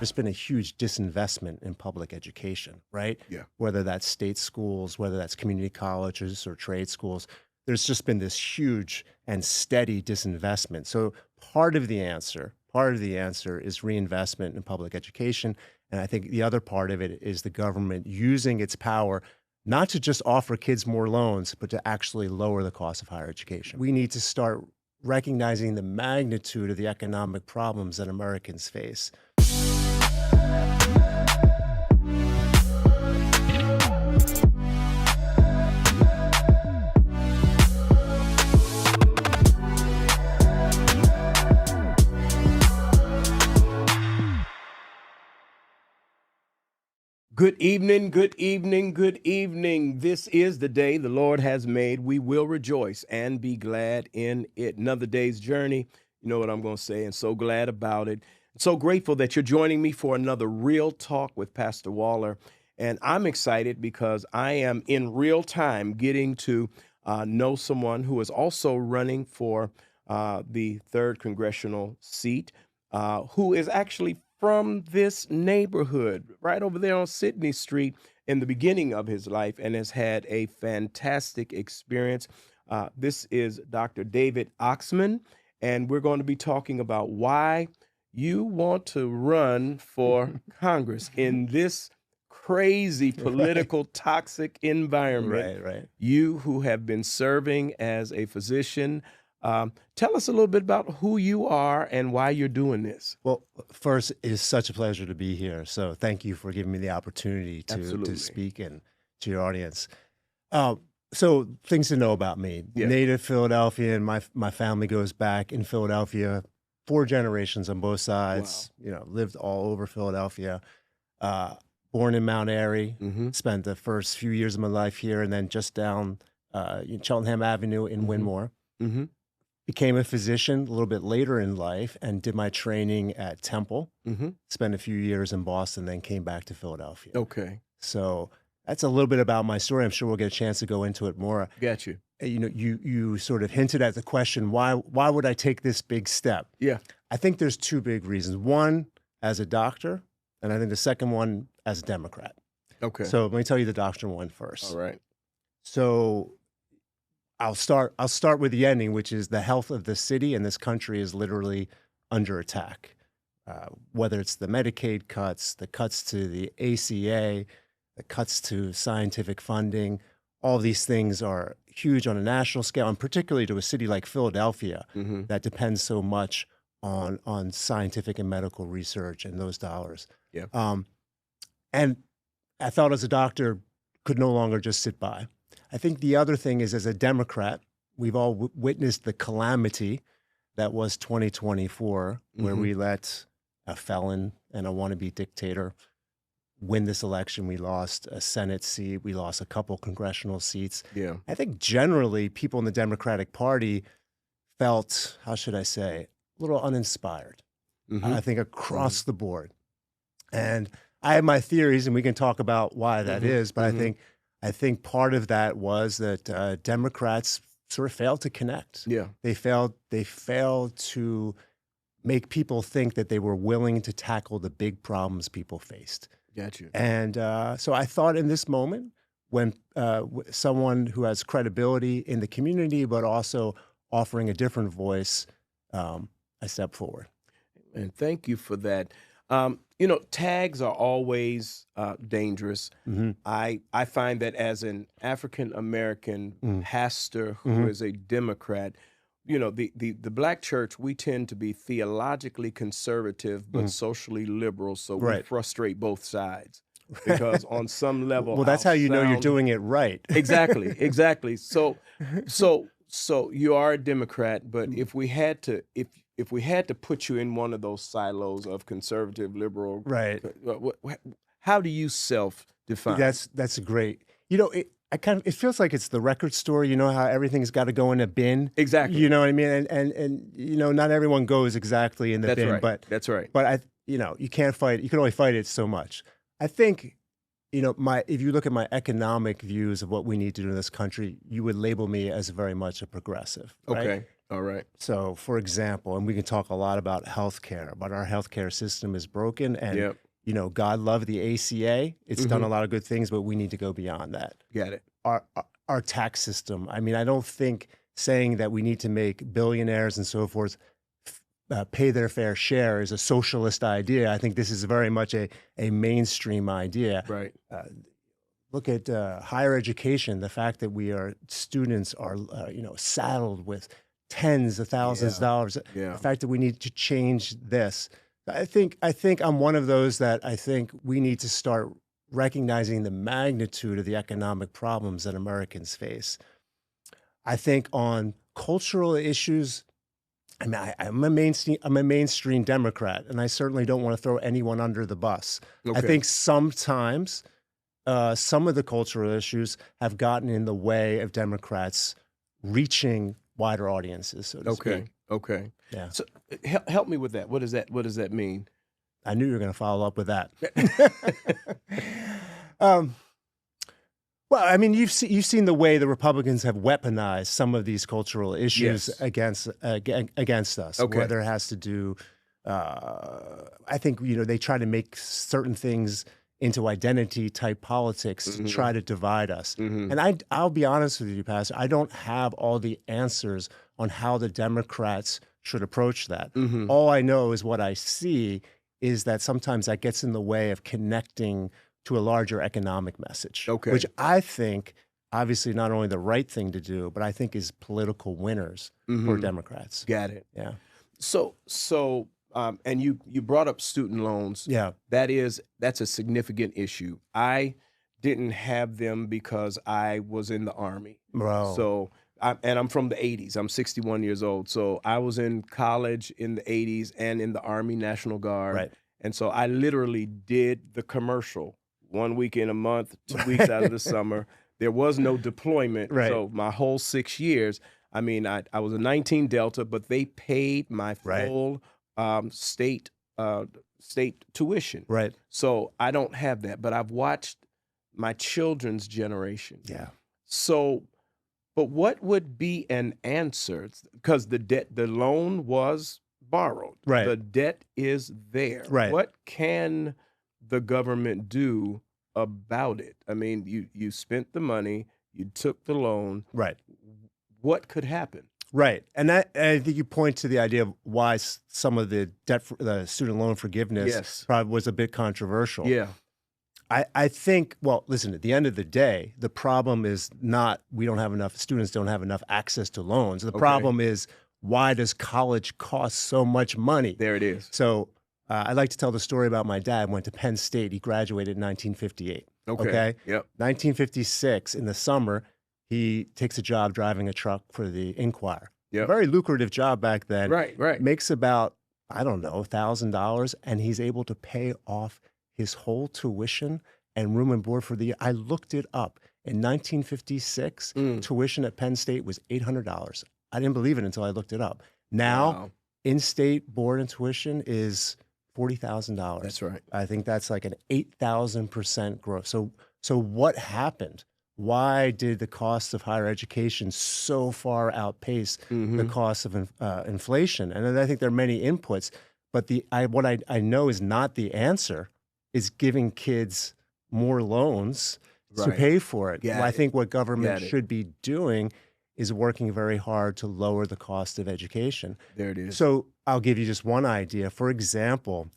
just been a huge disinvestment in public education, right? Yeah. Whether that's state schools, whether that's community colleges or trade schools, there's just been this huge and steady disinvestment. So part of the answer is reinvestment in public education. And I think the other part of it is the government using its power not to just offer kids more loans, but to actually lower the cost of higher education. We need to start recognizing the magnitude of the economic problems that Americans face. Good evening, good evening, good evening. This is the day the Lord has made. We will rejoice and be glad in it. Another day's journey. You know what I'm going to say, and so glad about it. So grateful that you're joining me for another Real Talk with Pastor Waller. And I'm excited because I am in real time getting to know someone who is also running for the 3rd congressional seat, who is actually from this neighborhood right over there on Sydney Street in the beginning of his life and has had a fantastic experience. This is Dr. David Oxman, and we're going to be talking about why you want to run for Congress in this crazy political toxic environment. Right. You who have been serving as a physician, tell us a little bit about who you are and why you're doing this. Well, first, it is such a pleasure to be here. So thank you for giving me the opportunity Absolutely. to speak and to your audience. So things to know about me. Yeah. Native Philadelphia, and my family goes back in Philadelphia, 4 generations on both sides. Wow. You know, lived all over Philadelphia. Born in Mount Airy, spent the first few years of my life here, and then just down Cheltenham Avenue in Wynmoor. Became a physician a little bit later in life and did my training at Temple. Spent a few years in Boston, then came back to Philadelphia. Okay. So that's a little bit about my story. I'm sure we'll get a chance to go into it more. Got you. You know, you sort of hinted at the question, why would I take this big step? Yeah. I think there's 2 big reasons. One, as a doctor, and I think the second one as a Democrat. Okay. So let me tell you the doctor one first. All right. So I'll start with the ending, which is the health of the city and this country is literally under attack. Whether it's the Medicaid cuts, the cuts to the ACA, the cuts to scientific funding, all of these things are huge on a national scale, and particularly to a city like Philadelphia that depends so much on scientific and medical research and those dollars. Yeah. And I thought as a doctor could no longer just sit by. I think the other thing is, as a Democrat, we've all witnessed the calamity that was 2024, where we let a felon and a wannabe dictator win this election. We lost a Senate seat. We lost a couple congressional seats. Yeah. I think generally people in the Democratic Party felt, how should I say, a little uninspired, I think across the board. And I have my theories, and we can talk about why that is, but I think part of that was that Democrats sort of failed to connect. Yeah. They failed to make people think that they were willing to tackle the big problems people faced. Got you. And so I thought in this moment, when someone who has credibility in the community, but also offering a different voice, I stepped forward. And thank you for that. You know, tags are always dangerous. I find that as an African-American pastor who is a Democrat, you know, the Black church, we tend to be theologically conservative, but socially liberal. So we frustrate both sides because on some level. Well, that's how you know you're doing it right. Exactly. So you are a Democrat, but if we had to put you in one of those silos of conservative, liberal, how do you self-define? That's great. You know, it feels like it's the record store. You know how everything's got to go in a bin. Exactly. You know what I mean? And you know, not everyone goes exactly in the bin. Right. But that's right. But you can't fight. You can only fight it so much. I think, you know, if you look at my economic views of what we need to do in this country, you would label me as very much a progressive. Right? Okay. All right. So, for example, and we can talk a lot about healthcare, but our healthcare system is broken. And, Yep. God love the ACA. It's done Mm-hmm. a lot of good things, but we need to go beyond that. Got it. Our tax system. I mean, I don't think saying that we need to make billionaires and so forth pay their fair share is a socialist idea. I think this is very much a mainstream idea. Right. Look at higher education. The fact that students are saddled with tens of thousands of dollars. Yeah. The fact that we need to change this. I think I'm one of those that I think we need to start recognizing the magnitude of the economic problems that Americans face. I think on cultural issues, I mean, I'm a mainstream Democrat, and I certainly don't want to throw anyone under the bus. I Okay. think sometimes some of the cultural issues have gotten in the way of Democrats reaching wider audiences, so to Okay. speak. Okay. Yeah. So help me with that. What does that mean? I knew you were going to follow up with that. Well, I mean, you've seen the way the Republicans have weaponized some of these cultural issues Yes. against us. Okay. Whether it has to do, I think they try to make certain things into identity type politics to try to divide us. Mm-hmm. And I'll be honest with you, Pastor, I don't have all the answers on how the Democrats should approach that. Mm-hmm. All I know is what I see is that sometimes that gets in the way of connecting to a larger economic message, Okay. which I think obviously not only the right thing to do, but I think is political winners for Mm-hmm. Democrats. Got it. Yeah. So and you brought up student loans. Yeah. That's a significant issue. I didn't have them because I was in the Army. Bro. So I'm from the 80s. I'm 61 years old. So I was in college in the 80s and in the Army National Guard. Right. And so I literally did the commercial 1 week in a month, 2 weeks out of the summer. There was no deployment. Right. So my whole 6 years, I mean, I was a 19 Delta, but they paid my Right. full state tuition. Right. So I don't have that, but I've watched my children's generation. Yeah. So, but what would be an answer? Because the loan was borrowed. Right. The debt is there. Right. What can the government do about it? I mean, you spent the money, you took the loan. Right. What could happen? Right. And I think you point to the idea of why some of the the student loan forgiveness Yes. probably was a bit controversial. Yeah. I think, well, listen, at the end of the day, the problem is not students don't have enough access to loans. The Okay. problem is, why does college cost so much money? There it is. So I like to tell the story about my dad. Went to Penn State. He graduated in 1958. Okay. Yep. 1956, in the summer, he takes a job driving a truck for the Inquirer. Yep. Very lucrative job back then. Right. Makes about, I don't know, $1,000, and he's able to pay off his whole tuition and room and board for the year. I looked it up. In 1956, tuition at Penn State was $800. I didn't believe it until I looked it up. Now, Wow. in-state board and tuition is $40,000. That's right. I think that's like an 8,000% growth. So what happened? Why did the cost of higher education so far outpace the cost of inflation? And then I think there are many inputs, but what I know is not the answer is giving kids more loans to Right. pay for it. Got I it. think what government Got it. should be doing is working very hard to lower the cost of education. There it is. So I'll give you just one idea. For example,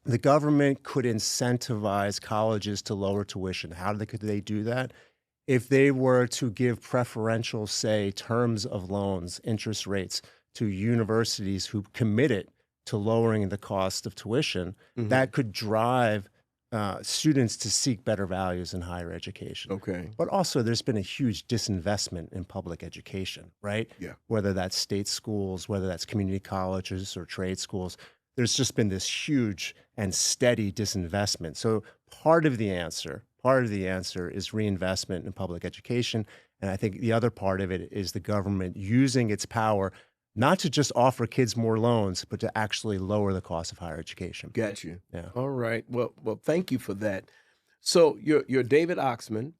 the government could incentivize colleges to lower tuition. How could they do that? If they were to give preferential, say, terms of loans, interest rates to universities who committed to lowering the cost of tuition, that could drive students to seek better values in higher education. Okay. But also, there's been a huge disinvestment in public education, right? Yeah. Whether that's state schools, whether that's community colleges or trade schools, there's just been this huge and steady disinvestment. So part of the answer is reinvestment in public education. And I think the other part of it is the government using its power not to just offer kids more loans, but to actually lower the cost of higher education. Got you. Yeah. All right. Well, thank you for that. So you're David Oxman,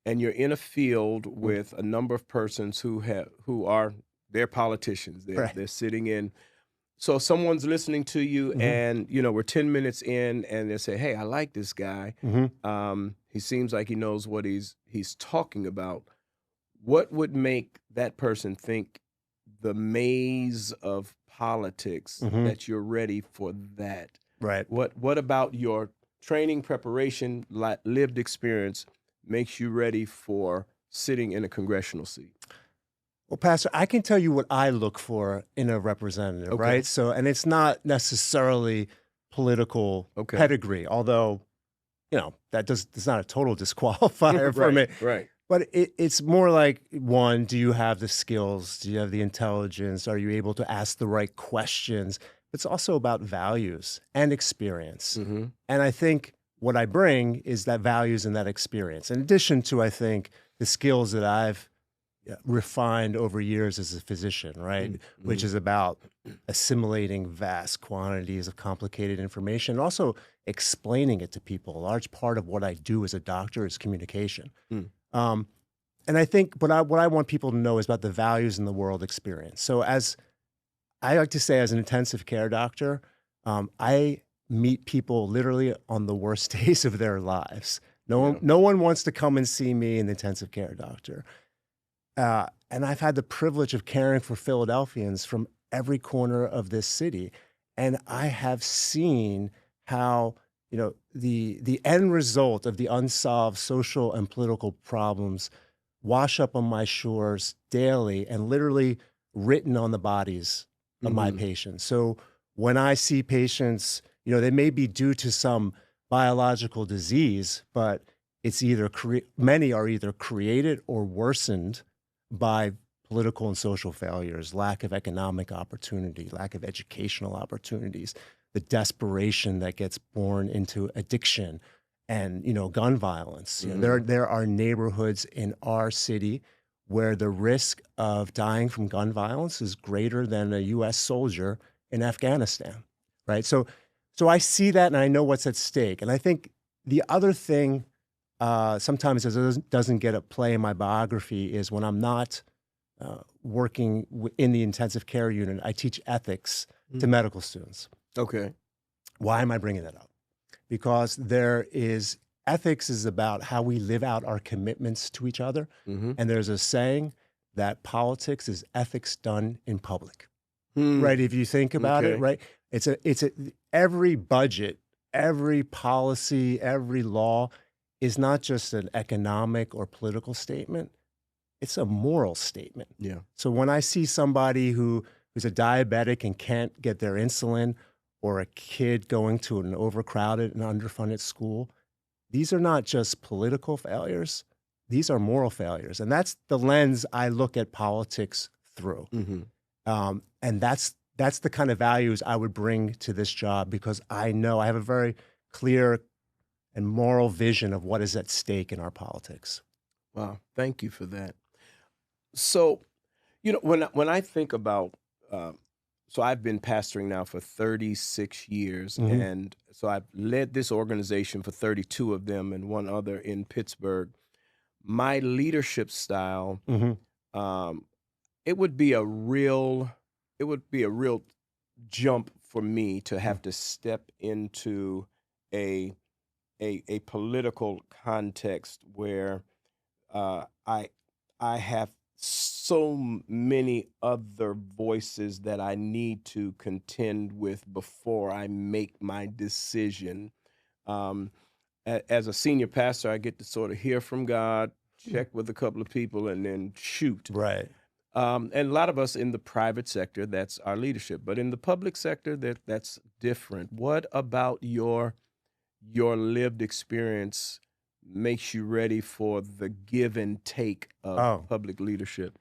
and you're in a field with a number of persons who are they're politicians. Right. They're sitting in. So someone's listening to you, and we're 10 minutes in, and they say, "Hey, I like this guy. He seems like he knows what he's talking about." What would make that person think the maze of politics that you're ready for that? Right. What about your training, preparation, lived experience makes you ready for sitting in a congressional seat? Well, Pastor, I can tell you what I look for in a representative, Okay. right? So, and it's not necessarily political Okay. pedigree, although, it's not a total disqualifier for me. Right. But it's more like, one, do you have the skills? Do you have the intelligence? Are you able to ask the right questions? It's also about values and experience. And I think what I bring is that values and that experience, in addition to, I think, the skills that I've refined over years as a physician, right? Which is about assimilating vast quantities of complicated information, and also explaining it to people. A large part of what I do as a doctor is communication. And I think what I want people to know is about the values in the world experience. So as I like to say, as an intensive care doctor, I meet people literally on the worst days of their lives. No one wants to come and see me, an intensive care doctor. And I've had the privilege of caring for Philadelphians from every corner of this city. And I have seen how, the end result of the unsolved social and political problems wash up on my shores daily and literally written on the bodies of my patients. So when I see patients, they may be due to some biological disease, but it's either many are either created or worsened by political and social failures, lack of economic opportunity, lack of educational opportunities, the desperation that gets born into addiction and, gun violence. There are neighborhoods in our city where the risk of dying from gun violence is greater than a U.S. soldier in Afghanistan, right? So I see that and I know what's at stake. And I think the other thing sometimes it doesn't get a play in my biography is when I'm not working in the intensive care unit, I teach ethics to medical students. Okay. Why am I bringing that up? Because ethics is about how we live out our commitments to each other. And there's a saying that politics is ethics done in public, right? If you think about it, right? Every budget, every policy, every law is not just an economic or political statement. It's a moral statement. Yeah. So when I see somebody who's a diabetic and can't get their insulin, or a kid going to an overcrowded and underfunded school, these are not just political failures. These are moral failures. And that's the lens I look at politics through. And that's the kind of values I would bring to this job, because I know I have a very clear and moral vision of what is at stake in our politics. Wow. Thank you for that. So, when I think about, so I've been pastoring now for 36 years, and so I've led this organization for 32 of them and one other in Pittsburgh. My leadership style, it would be a real jump for me to have to step into a political context where I have so many other voices that I need to contend with before I make my decision. As a senior pastor, I get to sort of hear from God, check with a couple of people, and then shoot. Right. And a lot of us in the private sector, that's our leadership. But in the public sector, that's different. What about your lived experience makes you ready for the give and take of public leadership?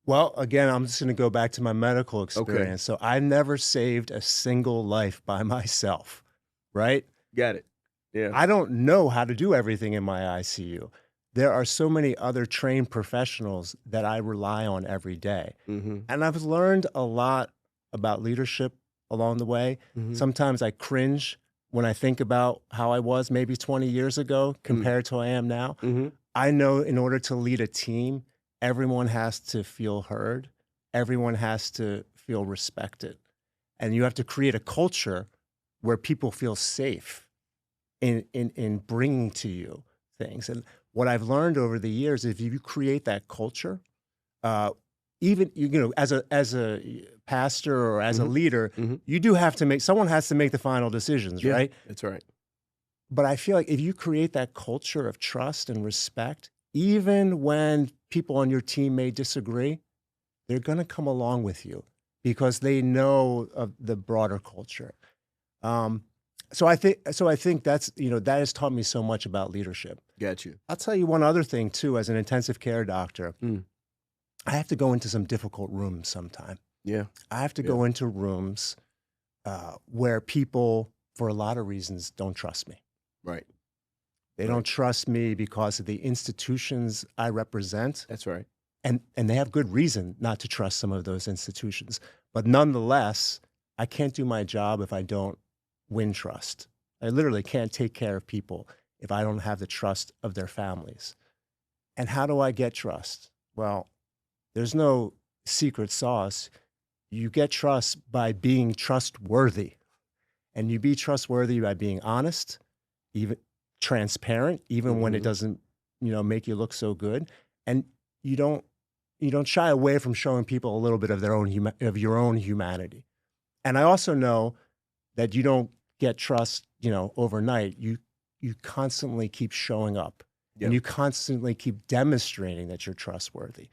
Well, again, I'm just going to go back to my medical experience. So I never saved a single life by myself, right? Got it. Yeah. I don't know how to do everything in my ICU. There are so many other trained professionals that I rely on every day. And I've learned a lot about leadership along the way. Sometimes I cringe when I think about how I was maybe 20 years ago compared to how I am now. I know in order to lead a team, everyone has to feel heard, everyone has to feel respected, and you have to create a culture where people feel safe in bringing to you things. And what I've learned over the years, if you create that culture, uh, even as a pastor or as a Mhm. leader, Mhm. you do have to make someone has to make the final decisions, Yeah, right? that's right. But I feel like if you create that culture of trust and respect, even when people on your team may disagree, they're going to come along with you because they know of the broader culture. Um, so I think that has taught me so much about leadership. Got you. I'll tell you one other thing too. As an intensive care doctor, Mm. I have to go into some difficult rooms sometime. Yeah. I have to Yeah. go into rooms where people, for a lot of reasons, don't trust me. Right. They Right. don't trust me because of the institutions I represent, That's right. and they have good reason not to trust some of those institutions. But nonetheless, I can't do my job if I don't win trust. I literally can't take care of people if I don't have the trust of their families. And how do I get trust? Well, there's no secret sauce. You get trust by being trustworthy. And you be trustworthy by being honest, even transparent, even when it Mhm. doesn't, make you look so good. And you don't you don't shy away from showing people a little bit of their own of your own humanity. And I also know that you don't get trust, overnight. You constantly keep showing up and Yeah. you constantly keep demonstrating that you're trustworthy.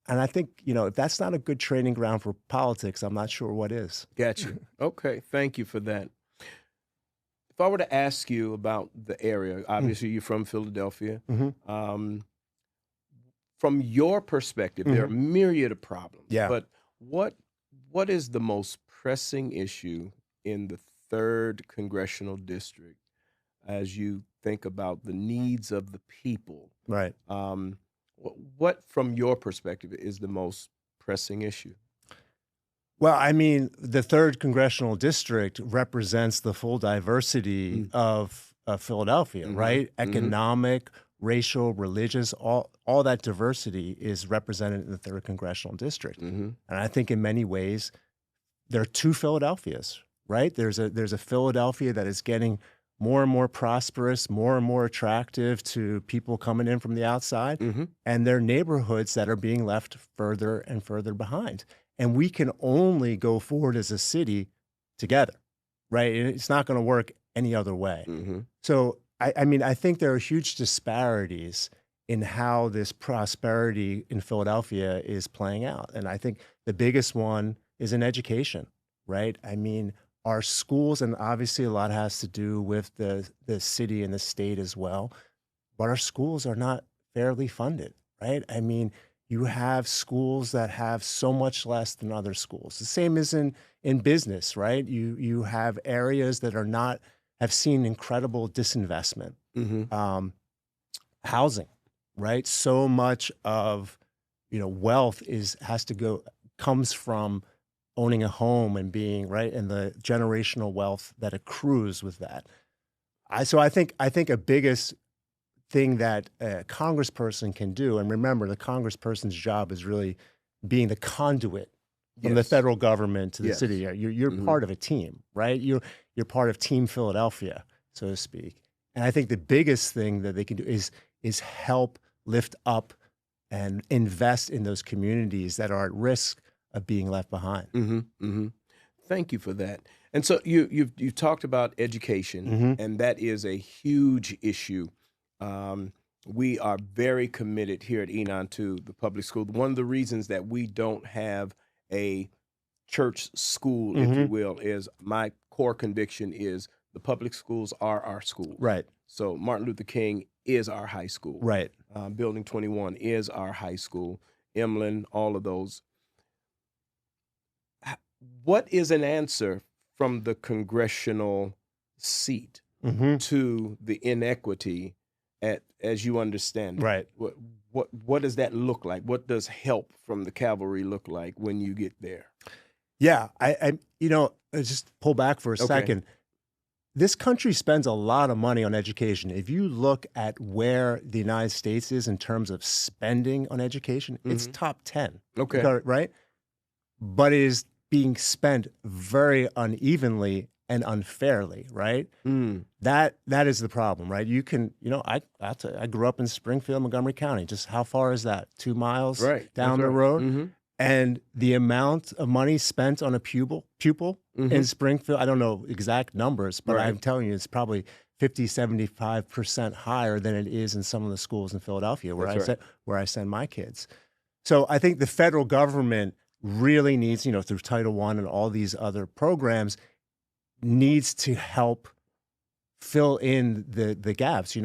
And I think, if that's not a good training ground for politics, I'm not sure what is. Got you. Okay. Thank you for that. If I were to ask you about the area, obviously you're from Philadelphia. Mm-hmm. Um, from your perspective, there are Mm-hmm. myriad of problems, Yeah. but what what is the most pressing issue in the third congressional district as you think about the needs of the people? Right. What, from your perspective, is the most pressing issue? Well, I mean, the third congressional district represents the full diversity Mm. of Philadelphia, Mhm. right? Mhm. Economic, racial, religious, all that diversity is represented in the third congressional district. Mhm. And I think in many ways, there are two Philadelphias, right? There's a Philadelphia that is getting more and more prosperous, more and more attractive to people coming in from the outside, Mhm. and there are neighborhoods that are being left further and further behind. And we can only go forward as a city together, right? And it's not going to work any other way. Mhm. So I mean, I think there are huge disparities in how this prosperity in Philadelphia is playing out. And I think the biggest one is in education, right? I mean, our schools, and obviously a lot has to do with the city and the state as well, but our schools are not fairly funded, right? I mean, you have schools that have so much less than other schools. The same is in business, right? You have areas that are not have seen incredible disinvestment. Mhm. Um, Housing, right? So much of wealth is has to go comes from owning a home and being right, and the generational wealth that accrues with that. I think a biggest thing that a congressperson can do, and remember, the congressperson's job is really being the conduit from the Yes. federal government to the city. Yes. You're Mhm. part of a team, right? You're part of Team Philadelphia, so to speak. And I think the biggest thing that they can do is help lift up and invest in those communities that are at risk of being left behind. Mhm. Mhm. Thank you for that. And so you've talked about education, Hmm. and that is a huge issue. Um, we are very committed here at Enon to the public school. One of the reasons that we don't have a church school, if you Hmm. will, is my core conviction is the public schools are our schools. Right, So Martin Luther King is our high school. right. Building 21 is our high school. Emlyn, all of those. h- what is an answer from the congressional seat Hmm. to the inequity as you understand it? Right. What does that look like? What does help from the cavalry look like when you get there? Yeah, I just pull back for a Okay. second. this country spends a lot of money on education. If you look at where the United States is in terms of spending on education, it's Mhm. top 10. Okay. Right? But it is being spent very unevenly and unfairly, right? Mm. That is the problem, right? You can, I grew up in Springfield, Montgomery County. Just how far is that? 2 miles Right. That's down the right. road? Mhm. And the amount of money spent on a pupil in Mhm. Springfield, I don't know exact numbers, but I'm Right. telling you, it's probably 50, 75% higher than it is in some of the schools in Philadelphia That's right. where I send my kids. So I think the federal government really needs, through Title I and all these other programs, needs to help fill in the gaps.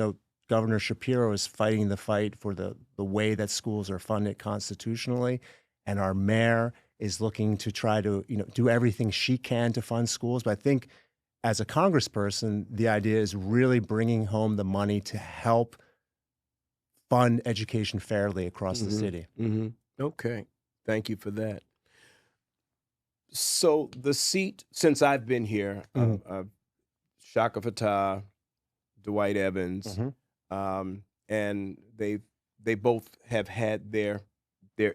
Governor Shapiro is fighting the fight for the way that schools are funded constitutionally, and our mayor is looking to try to do everything she can to fund schools. But I think as a congressperson, the idea is really bringing home the money to help fund education fairly across the Mhm. city. Mhm. Okay. Thank you for that. So the seat since I've been here, Mhm. Shaka Fatah, Dwight Evans, Mhm. and they both have had their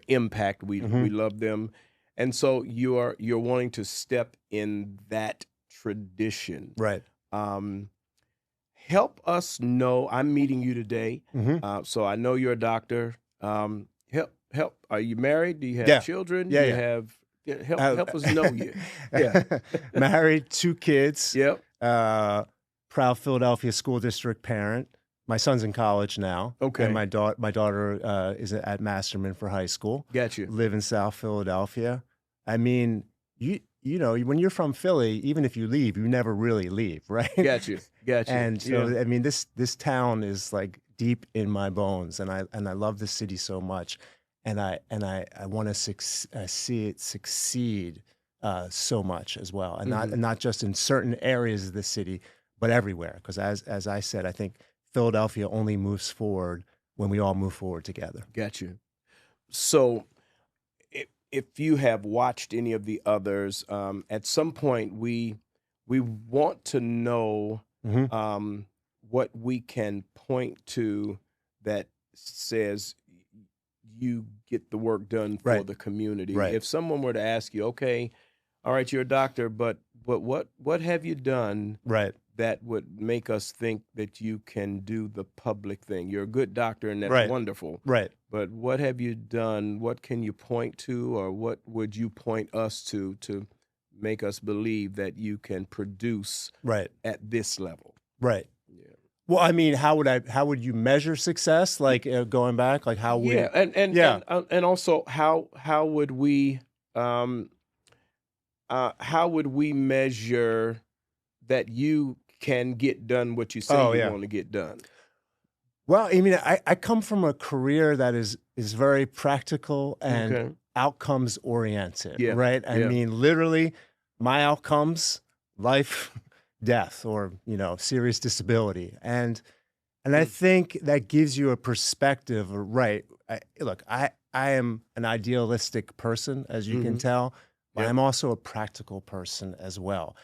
impact. We Mhm. love them, and so you're wanting to step in that tradition. Right. Um, Help us know. I'm meeting you today, Mhm. so I know you're a doctor. Help. Are you married? Do you have Yeah. children? Yeah, You yeah. have yeah, help Uh, help us know you. Yeah. Married, 2 kids, Yep. uh, proud Philadelphia school district parent. My son's in college now, and Okay. my daughter is at Masterman for high school. Got you. Live in South Philadelphia. I mean, when you're from Philly, even if you leave, you never really leave, right? Got you. Got you. And Yeah. so, I mean, this town is like deep in my bones, and I love the city so much, and I want to see it succeed so much as well, and Mhm. not just in certain areas of the city, but everywhere. Because as I said, I think Philadelphia only moves forward when we all move forward together. Got you. So, if you have watched any of the others, at some point we want to know Hmm. um, what we can point to that says you get the work done for Right, the community. right, If someone were to ask you, okay, all right, you're a doctor, but what have you done right, that would make us think that you can do the public thing? You're a good doctor, and that's right, wonderful. right, But what have you done? What can you point to, or what would you point us to make us believe that you can produce right, at this level? right. Yeah. Well, I mean, how would you measure success? Like going back, like how Yeah, would, and yeah. and also how would we um how would we measure that you can get done what you say Oh, you yeah. want to get done? Well, I mean, I come from a career that is very practical and Okay. outcomes oriented, Yeah. right? I Yeah. mean, literally, my outcomes, life, death, or serious disability, and I Mm. think that gives you a perspective, right? Look, I am an idealistic person, as you can Mhm. tell, but Yep. I'm also a practical person as well.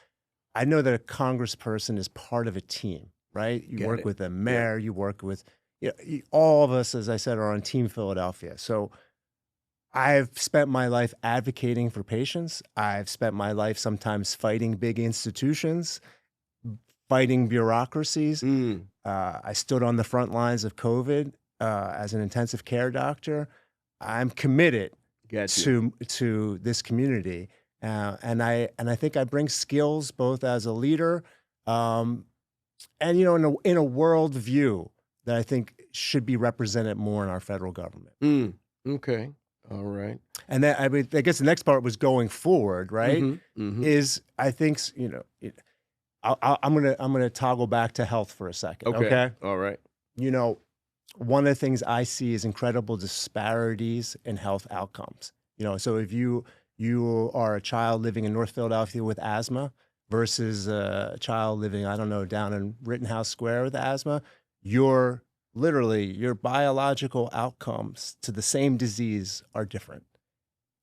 I know that a congressperson is part of a team, right? You Got work it. with a Yep. mayor, you work with, all of us, as I said, are on Team Philadelphia. So I've spent my life advocating for patients. I've spent my life sometimes fighting big institutions, fighting bureaucracies. Mm. I stood on the front lines of COVID as an intensive care doctor. I'm committed Got you. to this community, and I think I bring skills both as a leader, um, and in a world view that I think should be represented more in our federal government. Mm. Okay. All right. And then I mean, I guess the next part was going forward, right? Mhm. Mhm. Is I think I'm gonna toggle back to health for a second, Okay. okay? All right. You know, one of the things I see is incredible disparities in health outcomes. So if you are a child living in North Philadelphia with asthma versus a child living, I don't know, down in Rittenhouse Square with asthma, your literally your biological outcomes to the same disease are different,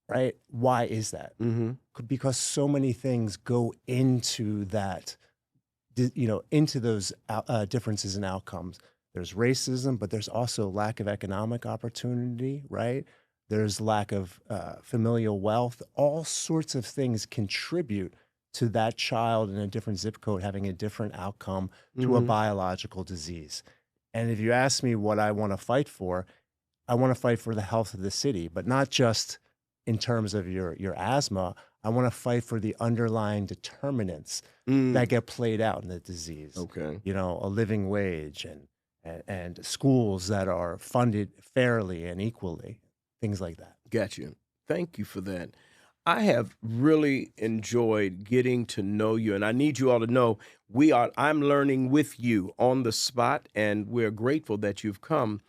right? Why is that? Mhm. Because so many things go into into those differences in outcomes. There's racism, but there's also lack of economic opportunity, right? There's lack of familial wealth. All sorts of things contribute to that child in a different zip code having a different outcome to a Hmm. biological disease. And if you ask me what I want to fight for, I want to fight for the health of the city, but not just in terms of your asthma. I want to fight for the underlying determinants that Mm. get played out in the disease. Okay. A living wage and schools that are funded fairly and equally, things like that. Got you. Thank you for that. I have really enjoyed getting to know you, and I need you all to know I'm learning with you on the spot, and we're grateful that you've come.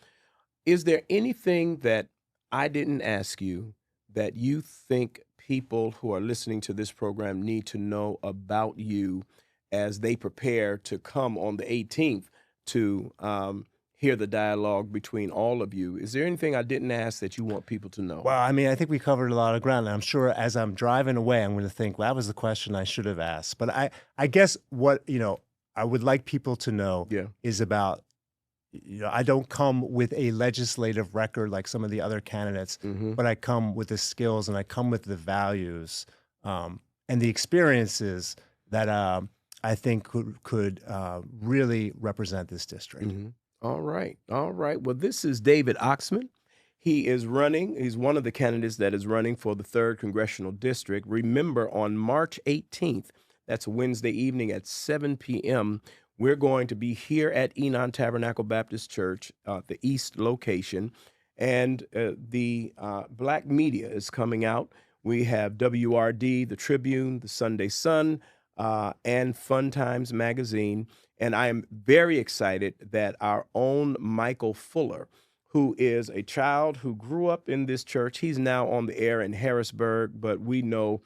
Is there anything that I didn't ask you that you think people who are listening to this program need to know about you as they prepare to come on the 18th to hear the dialogue between all of you? Is there anything I didn't ask that you want people to know? Well, I mean, I think we covered a lot of ground. And I'm sure as I'm driving away, I'm going to think, well, that was the question I should have asked. But I guess what, I would like people to know Yeah. is about, I don't come with a legislative record like some of the other candidates, Hmm. but I come with the skills and I come with the values and the experiences that I think could really represent this district. Hmm. All right. All right. Well, this is David Oxman. He is running, he's one of the candidates that is running for the 3rd Congressional District. Remember, on March 18th, that's a Wednesday evening at 7 p.m., we're going to be here at Enon Tabernacle Baptist Church, the East location, and the black media is coming out. We have WRD, the Tribune, the Sunday Sun, and Fun Times Magazine. And I am very excited that our own Michael Fuller, who is a child who grew up in this church, he's now on the air in Harrisburg, but we know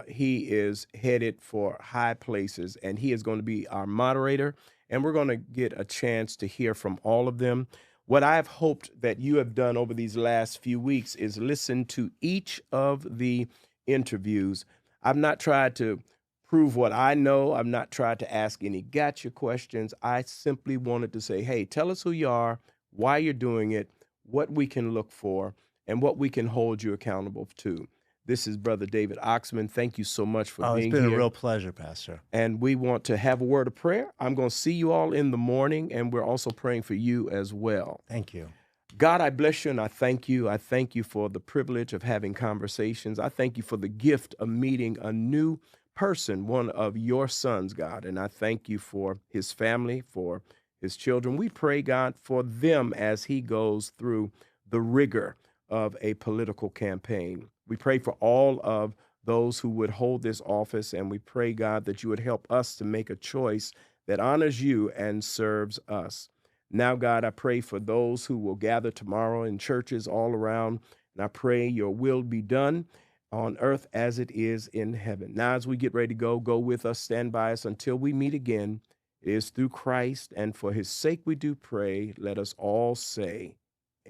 he is headed for high places, and he is going to be our moderator, and we're going to get a chance to hear from all of them. What I've hoped that you have done over these last few weeks is listen to each of the interviews. I've not tried to prove what I know. I've not tried to ask any gotcha questions. I simply wanted to say, hey, tell us who you are, why you're doing it, what we can look for, and what we can hold you accountable to. This is Brother David Oxman. Thank you so much for Oh, it's being been a here. real pleasure, Pastor. And we want to have a word of prayer. I'm going to see you all in the morning, and we're also praying for you as well. Thank you. God, I bless you and I thank you. I thank you for the privilege of having conversations. I thank you for the gift of meeting a new person, one of your sons, God. And I thank you for his family, for his children. We pray, God, for them as he goes through the rigor of a political campaign. We pray for all of those who would hold this office, and we pray, God, that you would help us to make a choice that honors you and serves us. Now, God, I pray for those who will gather tomorrow in churches all around, and I pray your will be done on earth as it is in heaven. Now, as we get ready to go with us, stand by us until we meet again. It is through Christ, and for his sake we do pray. Let us all say,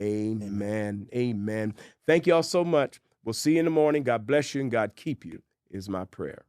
amen. Amen. Thank you all so much. We'll see you in the morning. God bless you and God keep you is my prayer.